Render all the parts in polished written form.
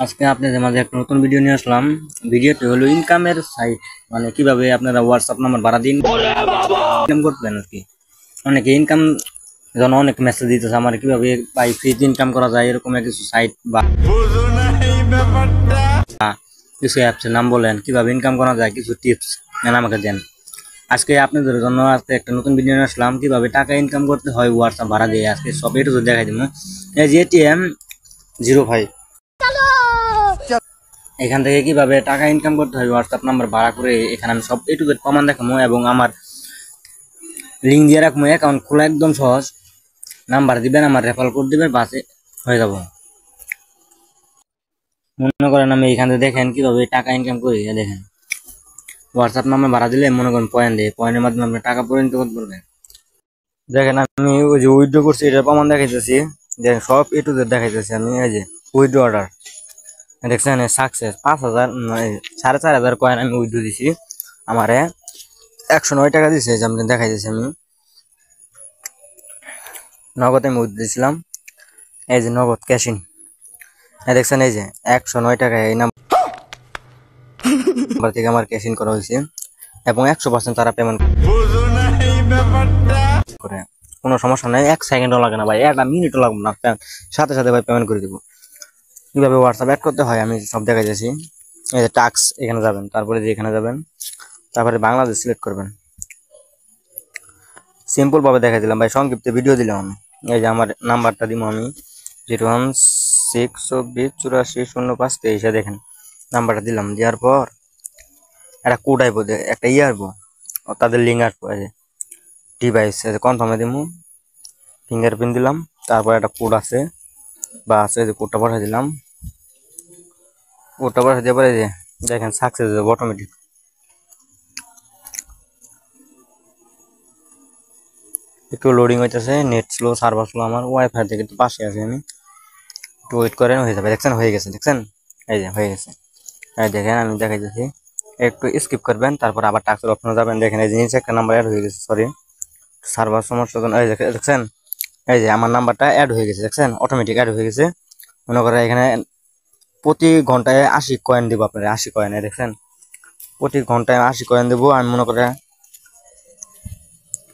আজকে আপনাদের মাঝে একটা নতুন ভিডিও নিয়ে আসলাম। ভিডিওটি হলো ইনকামের সাইট, মানে কিভাবে আপনারা হোয়াটসঅ্যাপ নাম্বার ভাড়া দিন ইনকাম করবেন আর কি। অনেকে ইনকাম যেন অনেক মেসেজ দিতেছে আমার কিভাবে ভাই ফ্রিতে ইনকাম করা যায়, এরকম কিছু সাইট বা কিছু অ্যাপসের নাম বলেন, কিভাবে ইনকাম করা যায় কিছু টিপস আমাকে দেন। আজকে আপনাদের জন্য আজকে একটা নতুন ভিডিও নিয়ে আসলাম, কিভাবে টাকা ইনকাম করতে হয় হোয়াটসঅ্যাপ ভাড়া দিয়ে। আজকে সব একটু দেখাই দিব। এই যে এটিএম 05 এখান থেকে কিভাবে টাকা ইনকাম করতে হয় হোয়াটসঅ্যাপ নাম্বার ভাড়া করে, এখানে আমি সব একটু প্রমাণ দেখাবো এবং আমার লিঙ্ক দিয়ে রাখবো। অ্যাকাউন্ট খোলা একদম সহজ, নাম্বার দিবেন, আমার রেফার কোড দিবেন, বাসে হয়ে যাব। মনে করেন আমি এখান থেকে দেখেন কিভাবে টাকা ইনকাম করি। দেখেন হোয়াটসঅ্যাপ নাম্বার ভাড়া দিলে মনে করেন পয়েন্ট দেয়, পয়েন্টের মাধ্যমে আপনি টাকা পরিণত করতে পারবেন। দেখেন আমি ওই যে উইথড্র করছি, এটার প্রমাণ দেখাইতেছি। দেখেন সব একটু দেখাইতেছি আমি। এই যে উইথড্র অর্ডার দেখছেন, সাকসেস 5,000 4,500 কয়েন আমি উইথড্র দিছি। আমারে 109 টাকা দিছে, যে আমি দেখাই দিছি। আমি নগদ আমি উইথড্র দিছিলাম। এই যে নগদ ক্যাশিং, দেখছেন এই যে 109 টাকা এই নাম্বার থেকে আমার ক্যাশিং করা হয়েছে এবং 100% তারা পেমেন্ট করে। কোনো সমস্যা নাই, 1 সেকেন্ডও লাগে না ভাই, 1 মিনিটও লাগবে না, সাথে সাথে ভাই পেমেন্ট করে দিব। কিভাবে হোয়াটসঅ্যাপ অ্যাড করতে হয় আমি সব দেখাই দিয়েছি। এই যে টাস্ক, এখানে যাবেন, তারপরে যে এখানে যাবেন, তারপরে বাংলাদেশ সিলেক্ট করবেন। সিম্পল ভাবে দেখাই দিলাম ভাই, সংক্ষিপ্ত ভিডিও দিলাম আমি। এই যে আমার নাম্বারটা দিব আমি 01624840523। দেখেন নাম্বারটা দিলাম, দেওয়ার পর একটা কোড আইব, একটা আসবো, তাদের লিঙ্ক আসবো। এই যে ডিভাইস কনফার্মে দিব, ফিঙ্গারপ্রিন্ট দিলাম, তারপর একটা কোড আছে বা আছে, যে কোডটা পাঠিয়ে দিলাম। কোডটা পাঠিয়ে দেওয়ার পরে যে দেখেন সাকসেস হবে অটোমেটিক। একটু লোডিং হইতেছে, নেট স্লো, সার্ভার স্লো, আমার ওয়াইফাই থেকে একটু পাশে আছে, আমি একটু ওয়েট করেন, হয়ে যাবে। দেখছেন হয়ে গেছে, দেখছেন এই যে হয়ে গেছে। এই দেখেন আমি দেখাইতেছি, একটু স্কিপ করবেন, তারপর আবার টাস্কের অপশনে যাবেন। দেখেন এই জিনিস একটা নাম্বার অ্যাড হয়ে গেছে, সরি সার্ভার সমস্যা। এই দেখছেন এই যে আমার নাম্বারটা অ্যাড হয়ে গেছে, দেখছেন অটোমেটিক অ্যাড হয়ে গেছে। মনে করেন এখানে প্রতি ঘন্টায় 80 কয়েন দেবো আপনার, 80 কয়েন। দেখছেন প্রতি ঘন্টায় 80 কয়েন দেবো আমি। মনে করে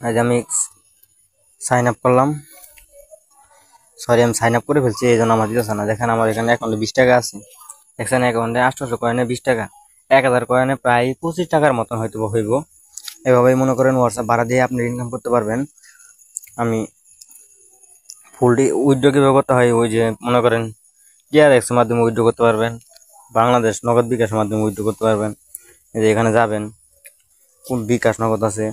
এই যে আমি সাইন আপ করলাম, সরি আমি সাইন আপ করে ফেলছি, এই জন্য আমার দিতেছে না। দেখেন আমার এখানে অ্যাকাউন্টে 20 টাকা আছে, দেখছেন অ্যাকাউন্টে 800 কয়েনে 20 টাকা, 1000 কয়েনে প্রায় 25 টাকার মতন হয়তো হইব। এভাবেই মনে করেন হোয়াটসঅ্যাপ ভাড়া দিয়ে আপনি ইনকাম করতে পারবেন। আমি ফুলটি উইথড্র কিভাবে করতে হয়, ওই যে মনে করেন টিআরএক্স এর মাধ্যমে উইথড্র করতে পারবেন, বাংলাদেশ নগদ বিকাশের মাধ্যমে উইথড্র করতে পারবেন। এই যে এখানে যাবেন, কোন বিকাশ নগদ আছে,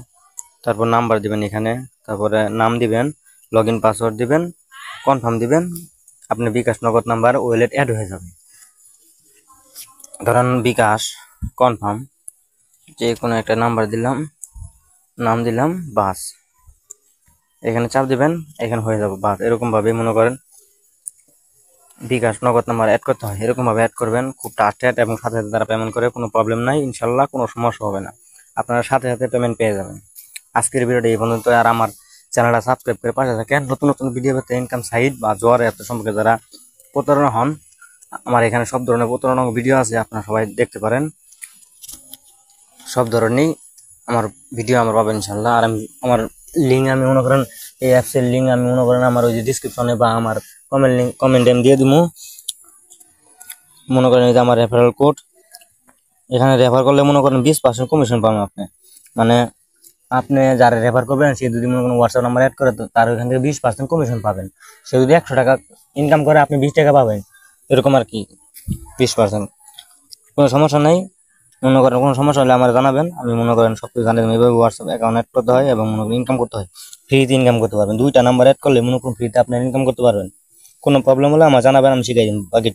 তারপর নাম্বার দিবেন এখানে, তারপরে নাম দিবেন, লগ ইন পাসওয়ার্ড দিবেন, কনফার্ম দিবেন, আপনার বিকাশ নগদ নাম্বার ওয়ালেট অ্যাড হয়ে যাবে। ধরেন বিকাশ কনফার্ম, যে কোনো একটা নাম্বার দিলাম, নাম দিলাম, বাস এখানে চাপ দিবেন, এখানে হয়ে যাবে বাস। এরকম ভাবে মনে করেন বিকাশ নগদ নাম্বার অ্যাড করতে হয়, এরকম ভাবে অ্যাড করবেন। খুব ট্রাস্টেড এবং সাথে সাথে তারা পেমেন্ট করে, কোনো প্রবলেম নাই, ইনশাল্লাহ কোনো সমস্যা হবে না, আপনারা সাথে সাথে পেমেন্ট পেয়ে যাবেন। আজকের ভিডিওটা এই পর্যন্ত। আর আমার চ্যানেলটা সাবস্ক্রাইব করে পাশে থাকেন, নতুন নতুন ভিডিও পেতে ইনকাম সাইট বা জোয়ার অ্যাপ সম্পর্কে যারা প্রতারণা হন, আমার এখানে সব ধরনের প্রতারণা ভিডিও আছে, আপনারা সবাই দেখতে পারেন। সব ধরনেরই আমার ভিডিও আমার পাবেন ইনশাল্লাহ। আর আমি আমার লিঙ্ক আমি মনে করেন এই অ্যাপসের লিঙ্ক আমি মনে করেন আমার ওই যে ডিসক্রিপশনে বা আমার কমেন্টে আমি দিয়ে দিব। মনে করেন এই যে আমার রেফারেল কোড, এখানে রেফার করলে মনে করেন 20% কমিশন পাবেন আপনি। মানে আপনি যারা রেফার করবেন সে যদি মনে করেন হোয়াটসঅ্যাপ নাম্বার অ্যাড করে, তো তার ওইখান থেকে 20% কমিশন পাবেন। সে যদি 100 টাকা ইনকাম করে আপনি 20 টাকা পাবেন, এরকম আর কি 20%। কোনো সমস্যা নেই, মনে করেন কোনো সমস্যা হলে আমার জানাবেন, আমি মনে করেন সব কিছু জানিয়ে এইভাবে হোয়াটসঅ্যাপ অ্যাকাউন্ট অ্যাড করতে হয় এবং মনে করেন ইনকাম করতে হয়। ফ্রিতে ইনকাম করতে পারবেন, 2টা নাম্বার অ্যাড করলে মনে করেন ফ্রিতে আপনি ইনকাম করতে পারবেন। কোনো প্রবলেম হলে আমার জানাবেন, আমি শিখাই দিন বাকি।